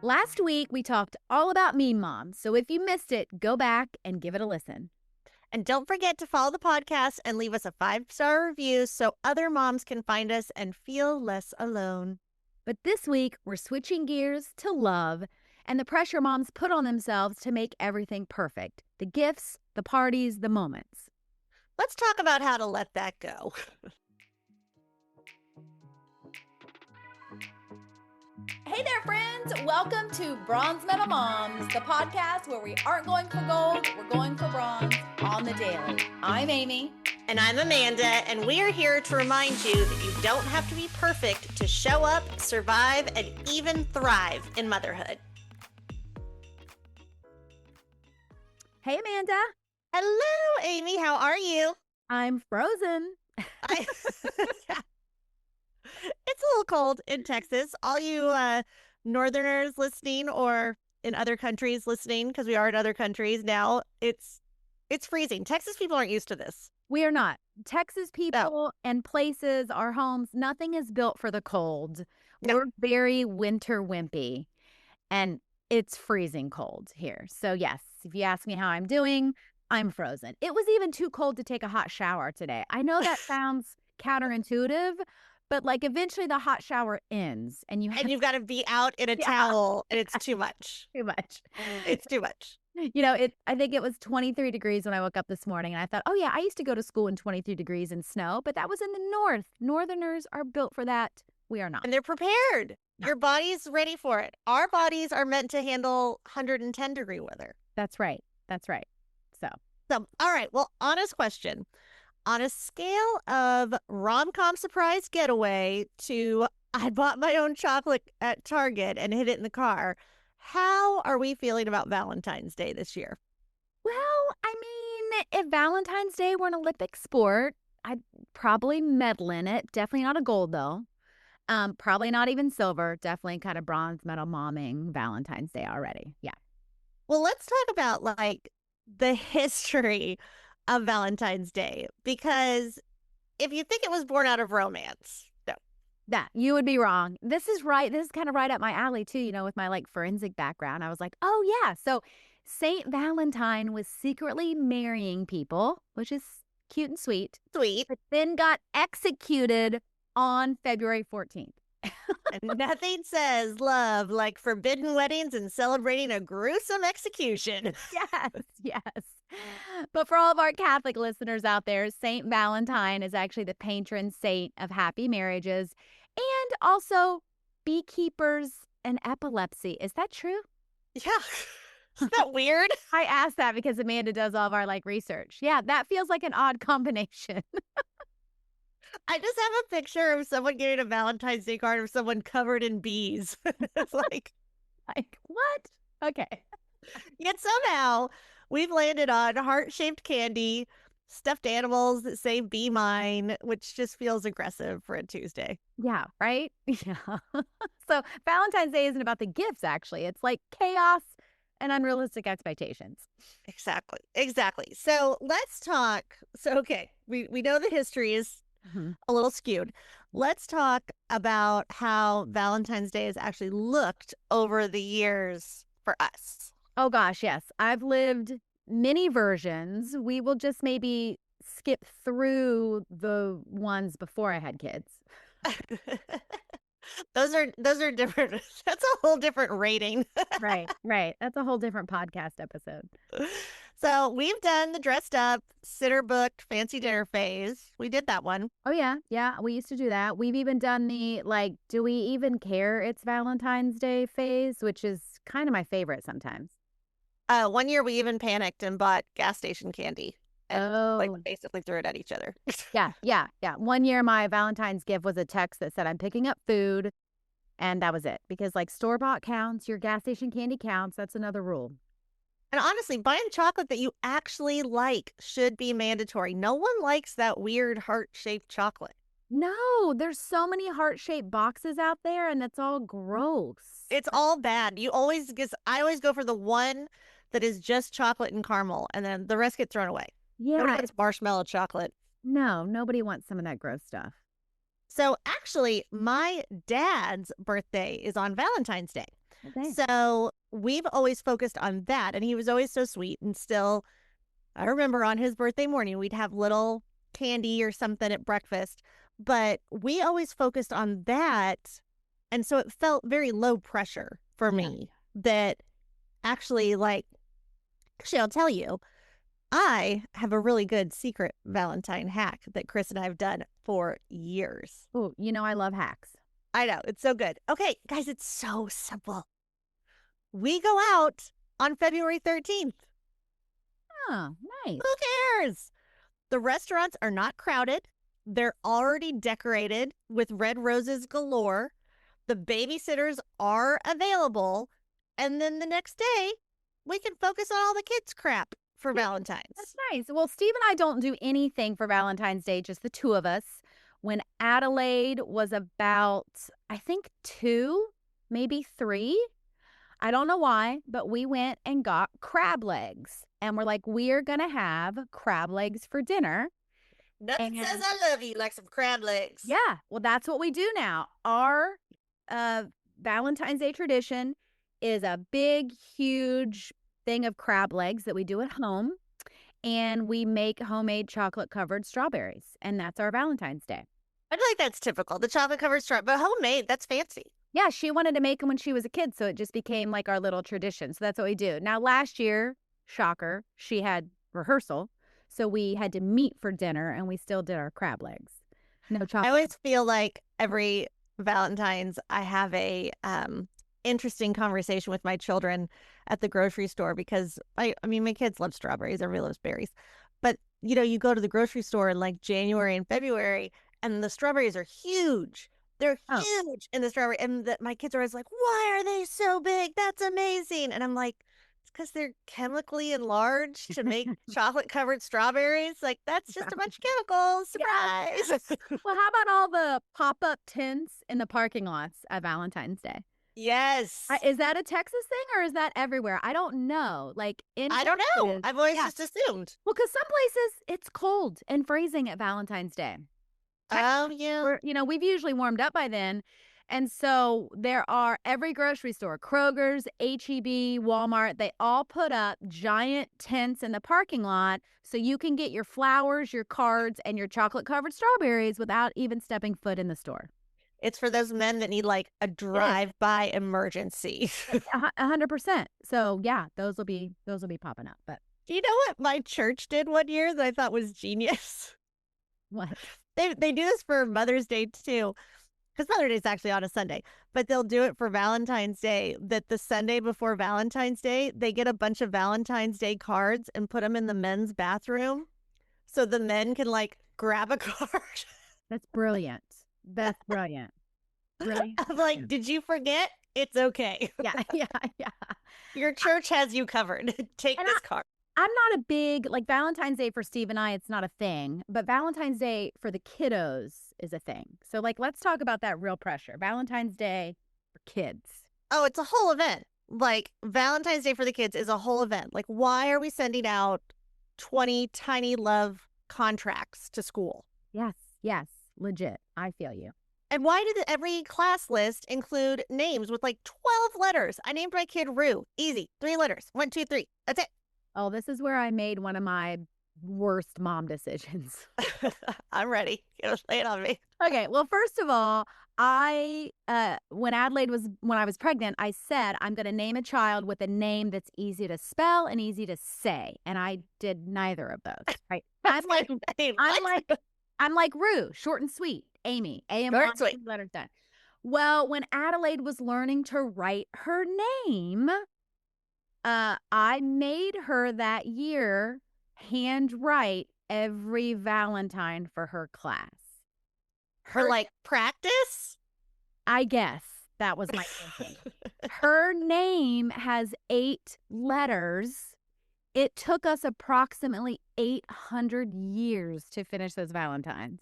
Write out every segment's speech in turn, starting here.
Last week, we talked all about meme moms, so if you missed it, go back and give it a listen. And don't forget to follow the podcast and leave us a 5-star review so other moms can find us and feel less alone. But this week, we're switching gears to love and the pressure moms put on themselves to make everything perfect. The gifts, the parties, the moments. Let's talk about how to let that go. Hey there, friends. Welcome to Bronze Medal Moms, the podcast where we aren't going for gold, we're going for bronze on the daily. I'm Amy. And I'm Amanda, and we are here to remind you that you don't have to be perfect to show up, survive, and even thrive in motherhood. Hey, Amanda. Hello, Amy. How are you? I'm frozen. It's a little cold in Texas. All you northerners listening or in other countries listening, because we are in other countries now, it's freezing. Texas people aren't used to this. We are not. Texas people and places, our homes, nothing is built for the cold. No. We're very winter wimpy, and it's freezing cold here. So yes, if you ask me how I'm doing, I'm frozen. It was even too cold to take a hot shower today. I know that sounds counterintuitive, but like eventually the hot shower ends and you've got to be out in a towel, and it's too much. Too much. It's too much. You know, I think it was 23 degrees when I woke up this morning, and I thought, oh yeah, I used to go to school in 23 degrees and snow, but that was in the north. Northerners are built for that. We are not. And they're prepared. Your body's ready for it. Our bodies are meant to handle 110 degree weather. That's right. That's right. So, all right. Well, honest question. On a scale of rom-com surprise getaway to I bought my own chocolate at Target and hid it in the car, how are we feeling about Valentine's Day this year? Well, I mean, if Valentine's Day were an Olympic sport, I'd probably medal in it. Definitely not a gold, though. Probably not even silver. Definitely kind of bronze medal momming Valentine's Day already. Yeah. Well, let's talk about like the history of Valentine's Day, because if you think it was born out of romance, no. That you would be wrong. This is right. This is kind of right up my alley too, you know, with my like forensic background. I was like, oh yeah. So Saint Valentine was secretly marrying people, which is cute and sweet. Sweet. But then got executed on February 14th. And nothing says love like forbidden weddings and celebrating a gruesome execution. Yes. But for all of our Catholic listeners out there, Saint Valentine is actually the patron saint of happy marriages and also beekeepers and epilepsy. Is that true? Yeah. Isn't that weird? I asked that because Amanda does all of our like research. Yeah, that feels like an odd combination. I just have a picture of someone getting a Valentine's Day card of someone covered in bees. It's like what? Okay. Yet somehow we've landed on heart-shaped candy, stuffed animals that say "Be mine," which just feels aggressive for a Tuesday. Yeah, right? Yeah. So Valentine's Day isn't about the gifts, actually. It's like chaos and unrealistic expectations. Exactly. So let's talk. So, okay, we know the history is a little skewed. Let's talk about how Valentine's Day has actually looked over the years for us. Oh gosh, yes. I've lived many versions. We will just maybe skip through the ones before I had kids. Those are different. That's a whole different rating. Right. That's a whole different podcast episode. So we've done the dressed up, sitter booked, fancy dinner phase. We did that one. Oh, yeah. Yeah, we used to do that. We've even done the, like, do we even care it's Valentine's Day phase, which is kind of my favorite sometimes. 1 year we even panicked and bought gas station candy. And like basically threw it at each other. Yeah. 1 year my Valentine's gift was a text that said, I'm picking up food. And that was it. Because like store-bought counts, your gas station candy counts. That's another rule. And honestly, buying chocolate that you actually like should be mandatory. No one likes that weird heart-shaped chocolate. No, there's so many heart-shaped boxes out there, and it's all gross. It's all bad. I always go for the one that is just chocolate and caramel, and then the rest get thrown away. Yeah. Nobody wants marshmallow chocolate. No, nobody wants some of that gross stuff. So actually, my dad's birthday is on Valentine's Day. Okay. So we've always focused on that. And he was always so sweet. And still, I remember on his birthday morning, we'd have little candy or something at breakfast. But we always focused on that. And so it felt very low pressure for Yeah. me that actually, I'll tell you, I have a really good secret Valentine hack that Chris and I have done for years. Oh, I love hacks. I know, it's so good. Okay, guys, it's so simple. We go out on February 13th. Oh, nice. Who cares? The restaurants are not crowded. They're already decorated with red roses galore. The babysitters are available. And then the next day, we can focus on all the kids' crap for Yeah, Valentine's. that's nice. Well, Steve and I don't do anything for Valentine's Day, just the two of us. When Adelaide was about, I think, 2, maybe 3, I don't know why, but we went and got crab legs. And we're like, we're going to have crab legs for dinner. Nothing says And I love you like some crab legs. yeah, well, that's what we do now. Our uh, Valentine's Day tradition is a big, huge thing of crab legs that we do at home. And we make homemade chocolate covered strawberries. And that's our Valentine's Day. I feel like that's typical. The chocolate covered straw, but homemade, that's fancy. Yeah, she wanted to make them when she was a kid. So it just became like our little tradition. So that's what we do. Now, last year, shocker, she had rehearsal. So we had to meet for dinner and we still did our crab legs. No I chocolate. always feel like every Valentine's I have a interesting conversation with my children at the grocery store because I mean my kids love strawberries, everybody loves berries. But you go to the grocery store in like January and February and the strawberries are huge. They're Oh, huge in the strawberry and my kids are always like, "Why are they so big? That's amazing." And I'm like, "It's because they're chemically enlarged to make chocolate covered strawberries. Like that's just a bunch of chemicals. yes. Surprise." Well, how about all the pop up tents in the parking lots at Valentine's Day? Yes. Is that a Texas thing or is that everywhere? I don't know. Like in I don't know. Texas, I've always yeah. just assumed. Well, because some places it's cold and freezing at Valentine's Day. Oh, yeah. We've usually warmed up by then. And so there are every grocery store, Kroger's, HEB, Walmart, they all put up giant tents in the parking lot so you can get your flowers, your cards, and your chocolate covered strawberries without even stepping foot in the store. It's for those men that need like a It is. drive-by emergency. 100%. So yeah, those will be popping up. But Do you know what my church did one year that I thought was genius? what? They do this for Mother's Day too, because Mother's Day is actually on a Sunday, but they'll do it for Valentine's Day. That the Sunday before Valentine's Day, they get a bunch of Valentine's Day cards and put them in the men's bathroom, so the men can like grab a card. That's brilliant. That's brilliant. Brilliant. I'm like, did you forget? It's okay. Yeah, yeah, yeah. Your church has you covered. Take And this card. I'm not a big like Valentine's Day for Steve and I, it's not a thing, but Valentine's Day for the kiddos is a thing. So like let's talk about that real pressure. Valentine's Day for kids. Oh, it's a whole event. Like Valentine's Day for the kids is a whole event. Like, why are we sending out 20 tiny love contracts to school? Yes, yes, legit. I feel you. And why did every class list include names with like 12 letters? I named my kid Rue. Easy. 3 letters. 1, 2, 3. That's it. Oh, this is where I made one of my worst mom decisions. I'm ready. Lay it on me. Okay, well, first of all, when I was pregnant, I said I'm going to name a child with a name that's easy to spell and easy to say, and I did neither of those. Right? That's my name. I'm like Rue, short and sweet. Amy, A M Short R, and sweet. 2 letters done. Well, when Adelaide was learning to write her name, I made her that year handwrite every Valentine for her class. For like practice? I guess that was my thinking. Her name has 8 letters. It took us approximately 800 years to finish those Valentines.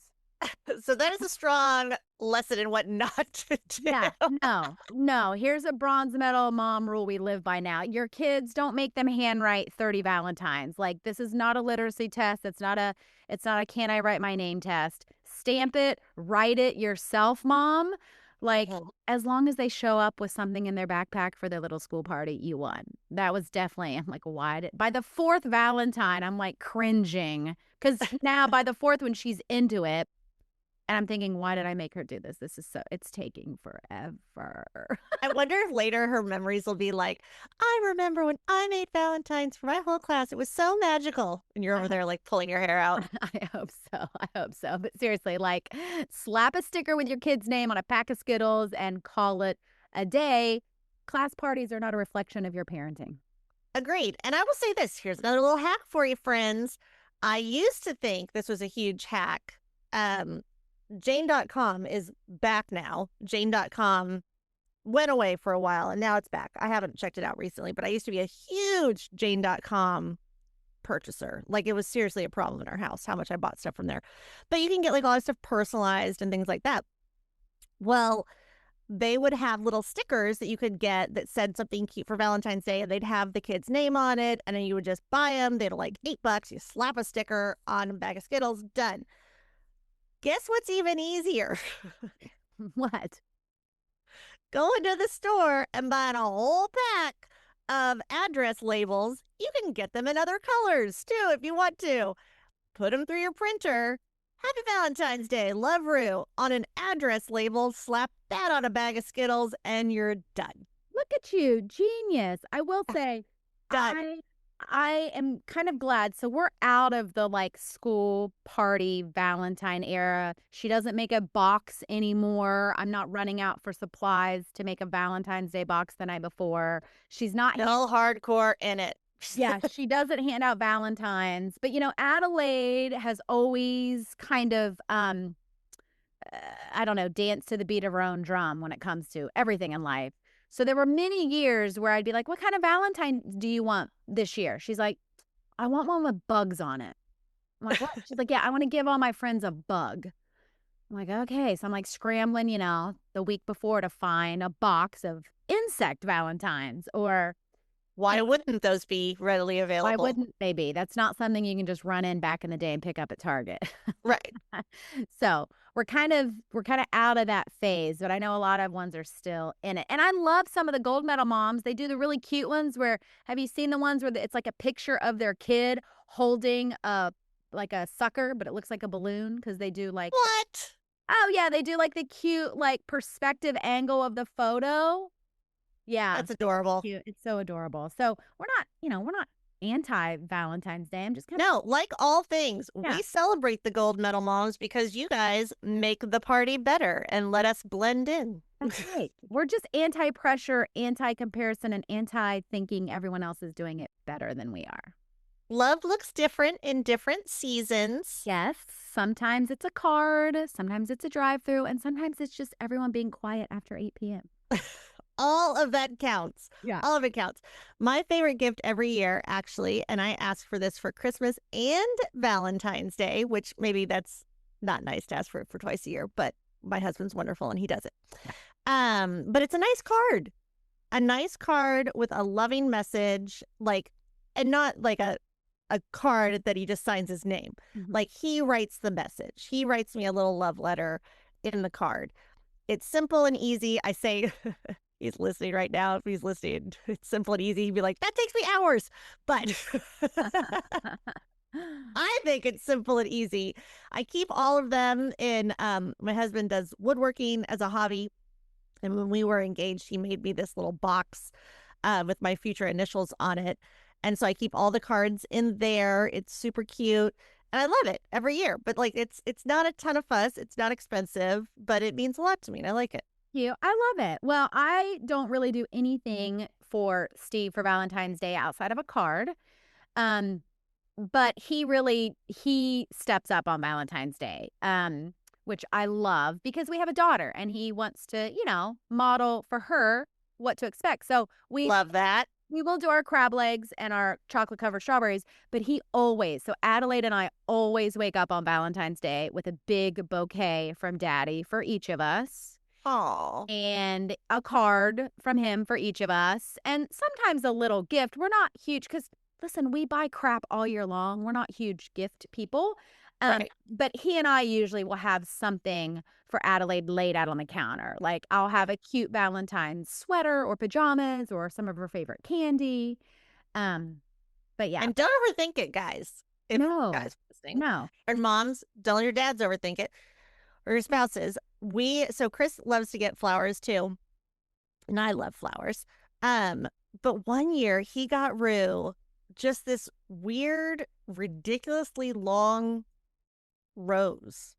So that is a strong lesson in what not to Yeah, do. no, no. Here's a bronze medal mom rule we live by now. Your kids, don't make them handwrite 30 Valentines. Like, this is not a literacy test. It's not a can I write my name test. Stamp it, write it yourself, mom. Like, Mhm. as long as they show up with something in their backpack for their little school party, you won. That was definitely, I'm like, why did, by the fourth Valentine, I'm like cringing. Cause now by the fourth one, she's into it. And I'm thinking, why did I make her do this? It's taking forever. I wonder if later her memories will be like, I remember when I made Valentine's for my whole class. It was so magical. And you're over there like pulling your hair out. I hope so. I hope so. But seriously, like, slap a sticker with your kid's name on a pack of Skittles and call it a day. Class parties are not a reflection of your parenting. Agreed. And I will say this, here's another little hack for you, friends. I used to think this was a huge hack. Jane.com is back now. Jane.com went away for a while and now it's back. I haven't checked it out recently, but I used to be a huge Jane.com purchaser. Like, it was seriously a problem in our house how much I bought stuff from there. But you can get like all this stuff personalized and things like that. Well, they would have little stickers that you could get that said something cute for Valentine's Day, and they'd have the kid's name on it, and then you would just buy them. They'd like $8. You slap a sticker on a bag of Skittles, done. Guess what's even easier? What? Go into the store and buy a whole pack of address labels. You can get them in other colors too if you want to. Put them through your printer. Happy Valentine's Day, love Rue, on an address label. Slap that on a bag of Skittles, and you're done. Look at you, genius. I will say, Done. I am kind of glad. So we're out of the like school party Valentine era. She doesn't make a box anymore. I'm not running out for supplies to make a Valentine's Day box the night before. She's not. No hardcore in it. Yeah, she doesn't hand out Valentines. But Adelaide has always kind of I don't know, dance to the beat of her own drum when it comes to everything in life. So there were many years where I'd be like, what kind of Valentine do you want this year? She's like, I want one with bugs on it. I'm like, what? She's like, yeah, I want to give all my friends a bug. I'm like, okay. So I'm like scrambling, the week before to find a box of insect Valentines or Why wouldn't those be readily why available? wouldn't they be? That's not something you can just run in back in the day and pick up at Target. Right. So we're kind of out of that phase, but I know a lot of ones are still in it. And I love some of the gold medal moms. They do the really cute ones where, have you seen the ones where it's like a picture of their kid holding like a sucker, but it looks like a balloon because they do like, What? oh yeah, they do like the cute like perspective angle of the photo. Yeah, That's adorable. cute. It's so adorable. So we're not anti Valentine's Day. I'm just kind of, No, like all things, yeah, we celebrate the gold medal moms because you guys make the party better and let us blend in. that's right. We're just anti pressure, anti comparison, and anti thinking everyone else is doing it better than we are. Love looks different in different seasons. Yes, sometimes it's a card, sometimes it's a drive-through, and sometimes it's just everyone being quiet after 8 p.m. All of that counts. Yeah. All of it counts. My favorite gift every year, actually, and I ask for this for Christmas and Valentine's Day, which maybe that's not nice to ask for twice a year, but my husband's wonderful and he does it. But it's a nice card with a loving message, like, and not like a card that he just signs his name. Mhm. Like, he writes the message. He writes me a little love letter in the card. It's simple and easy. I say, he's listening right now. If he's listening, it's simple and easy. He'd be like, that takes me hours. But I think it's simple and easy. I keep all of them in, my husband does woodworking as a hobby. And when we were engaged, he made me this little box with my future initials on it. And so I keep all the cards in there. It's super cute. And I love it every year. But like, it's not a ton of fuss. It's not expensive, but it means a lot to me and I like it. I love it. Well, I don't really do anything for Steve for Valentine's Day outside of a card. But he steps up on Valentine's Day. Which I love because we have a daughter and he wants to, model for her what to expect. So Love that. we will do our crab legs and our chocolate covered strawberries, but he always, so Adelaide and I always wake up on Valentine's Day with a big bouquet from Daddy for each of us Oh, and a card from him for each of us, and sometimes a little gift. We're not huge because, listen, we buy crap all year long. We're not huge gift people. right. But he and I usually will have something for Adelaide laid out on the counter. Like I'll have a cute Valentine's sweater or pajamas or some of her favorite candy. Um, but yeah, And don't overthink it, guys. If no, guys are listening, no. and moms, don't let your dads overthink it or your spouses. So Chris loves to get flowers too, and I love flowers. Um, but one year he got Rue just this weird, ridiculously long rose.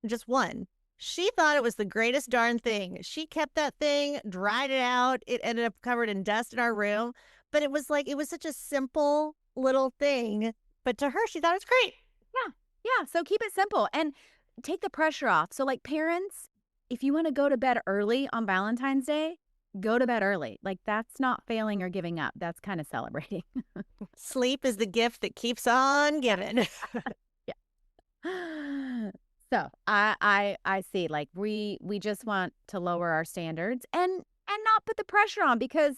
Just one. She thought it was the greatest darn thing. She kept that thing, dried it out. It ended up covered in dust in our room. But it was like, it was such a simple little thing. But to her, she thought it was great. Yeah. Yeah. So keep it simple and take the pressure off. So, like, parents, if you want to go to bed early on Valentine's Day, go to bed early. Like, that's not failing or giving up. That's kind of celebrating. Sleep is the gift that keeps on giving. Yeah. So I see, like, we just want to lower our standards and not put the pressure on because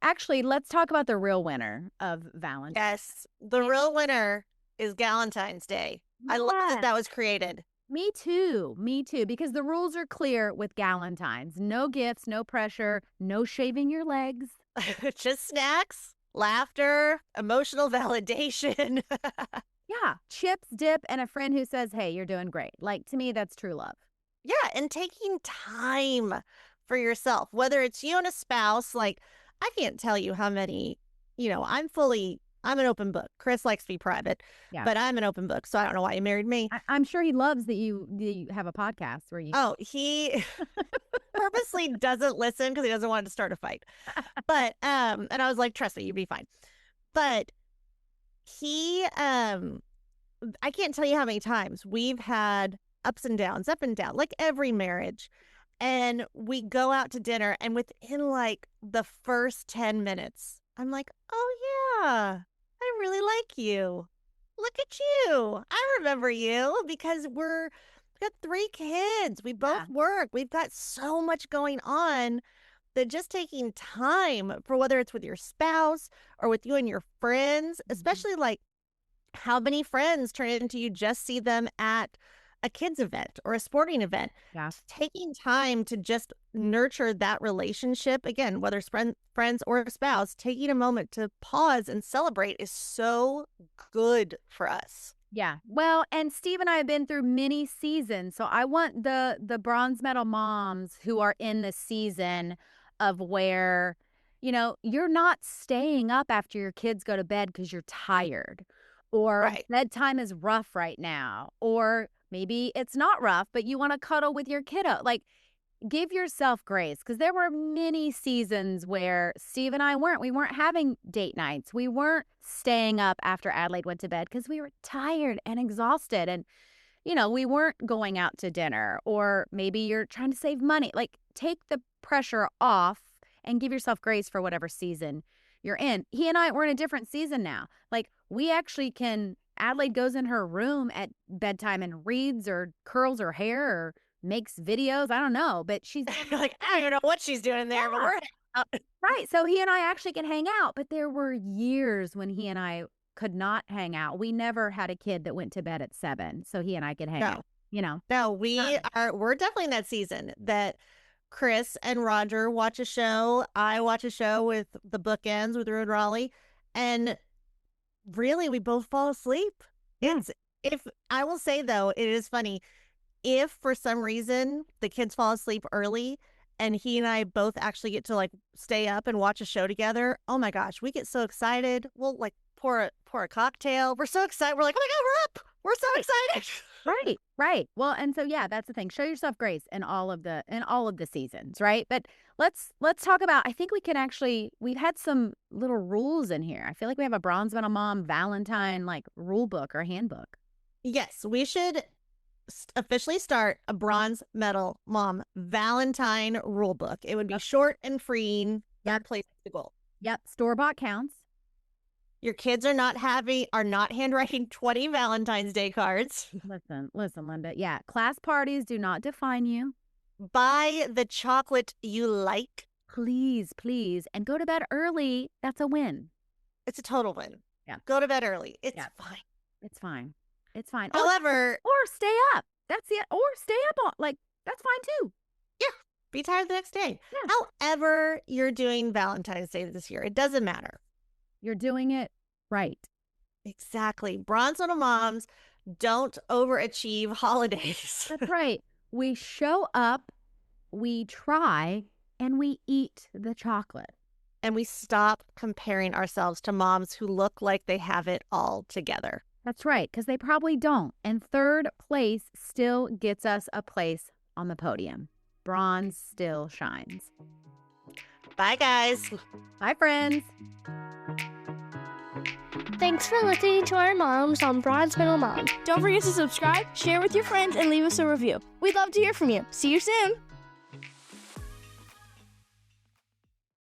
actually, let's talk about the real winner of Valentine's. Yes. The real winner is Galentine's Day. I love that Yes. that was created. Me too. Me too. Because the rules are clear with Galentines. No gifts, no pressure, no shaving your legs. Just snacks, laughter, emotional validation. Yeah. Chips, dip, and a friend who says, hey, you're doing great. Like, to me, that's true love. Yeah, and taking time for yourself, whether it's you and a spouse, like I can't tell you how many, I'm an open book. Chris likes to be private, Yeah. but I'm an open book. So I don't know why you married me. I'm sure he loves that you have a podcast where you. Oh, he purposely doesn't listen because he doesn't want to start a fight. But, and I was like, trust me, you'll be fine. But he, I can't tell you how many times we've had ups and downs, up and down, like every marriage. And we go out to dinner, and within like the first 10 minutes, I'm like, oh, yeah, I really like you. Look at you. I remember you because we've got 3 kids. We both Yeah. work. We've got so much going on that just taking time for whether it's with your spouse or with you and your friends, especially like how many friends turn into you just see them at a kids event or a sporting event. Yeah. Taking time to just nurture that relationship, again, whether it's friends or a spouse, taking a moment to pause and celebrate is so good for us. Yeah. Well, and Steve and I have been through many seasons. So I want the bronze medal moms who are in the season of where, you're not staying up after your kids go to bed because you're tired or Right. bedtime is rough right now, or maybe it's not rough, but you want to cuddle with your kiddo. Like, give yourself grace because there were many seasons where Steve and I weren't. We weren't having date nights. We weren't staying up after Adelaide went to bed because we were tired and exhausted. And, we weren't going out to dinner, or maybe you're trying to save money. Like, take the pressure off and give yourself grace for whatever season you're in. He and I, we're in a different season now. Like, we actually can. Adelaide goes in her room at bedtime and reads or curls her hair or makes videos. I don't know, but she's You're like, I don't even know what she's doing there, but yeah, we're out. right. So he and I actually can hang out, but there were years when he and I could not hang out. We never had a kid that went to bed at 7, so he and I could hang No. out. No, we're definitely in that season that Chris and Roger watch a show. I watch a show with the bookends with Rue and Raleigh. And really, we both fall asleep. Yeah. If I will say though, it is funny. If for some reason the kids fall asleep early and he and I both actually get to like stay up and watch a show together, oh my gosh, we get so excited. We'll like pour a cocktail. We're so excited. We're like, oh my God, we're up. We're so excited. Right, right. Well, and so yeah, that's the thing. Show yourself grace in all of the seasons, right? But let's talk about. I think we've had some little rules in here. I feel like we have a bronze medal mom Valentine like rule book or handbook. Yes, we should officially start a bronze medal mom Valentine rule book. It would be Yep. short and freeing. That place is the goal. Yep, store-bought counts. Your kids are not handwriting 20 Valentine's Day cards. Listen, Linda. Yeah, class parties do not define you. Buy the chocolate you like. Please, please. And go to bed early. That's a win. It's a total win. Yeah. Go to bed early. It's fine. It's fine. It's fine. However, or stay up. That's it. Or stay up on, like, that's fine too. Yeah. Be tired the next day. Yeah. However you're doing Valentine's Day this year, it doesn't matter. You're doing it right. Exactly. Bronze little moms don't overachieve holidays. That's right. We show up, we try, and we eat the chocolate. And we stop comparing ourselves to moms who look like they have it all together. That's right, because they probably don't. And third place still gets us a place on the podium. Bronze still shines. Bye, guys. Bye, friends. Thanks for listening to our moms on Bronze Middle Mom. Don't forget to subscribe, share with your friends, and leave us a review. We'd love to hear from you. See you soon.